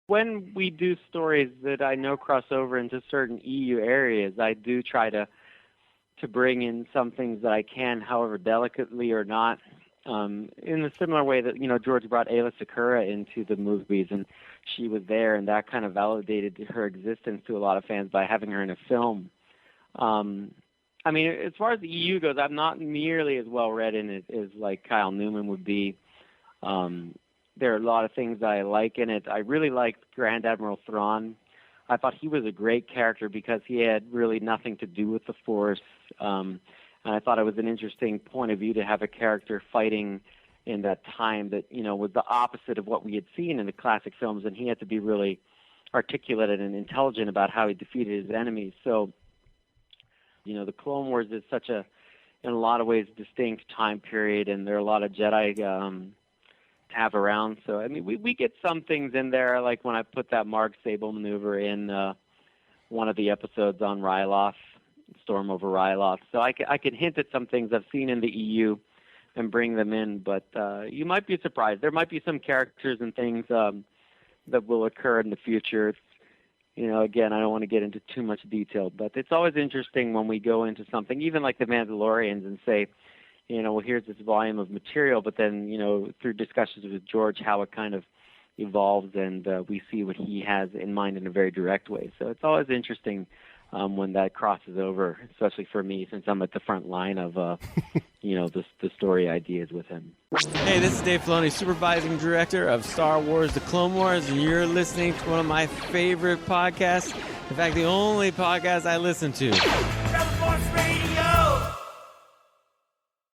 When we do stories that I know cross over into certain EU areas, I do try to bring in some things that I can, however delicately or not, in a similar way that, George brought AHSOKA into the movies, and she was there, and that kind of validated her existence to a lot of fans by having her in a film. I mean, as far as the EU goes, I'm not nearly as well read in it as like Kyle Newman would be. There are a lot of things that I like in it. I really liked Grand Admiral Thrawn. I thought he was a great character because he had really nothing to do with the Force. And I thought it was an interesting point of view to have a character fighting in that time that, was the opposite of what we had seen in the classic films, and he had to be really articulate and intelligent about how he defeated his enemies. So, the Clone Wars is such a, in a lot of ways, distinct time period, and there are a lot of Jedi to have around. So, I mean, we get some things in there, like when I put that Mark Sable maneuver in one of the episodes on Ryloth, Storm over Ryloth. So I could hint at some things I've seen in the EU and bring them in, but you might be surprised. There might be some characters and things that will occur in the future. Again, I don't want to get into too much detail, but it's always interesting when we go into something, even like the Mandalorians, and say, well, here's this volume of material, but then, through discussions with George, how it kind of evolves, and we see what he has in mind in a very direct way. So it's always interesting when that crosses over, especially for me, since I'm at the front line of, the story ideas with him. Hey, this is Dave Filoni, supervising director of Star Wars The Clone Wars, and you're listening to one of my favorite podcasts. In fact, the only podcast I listen to.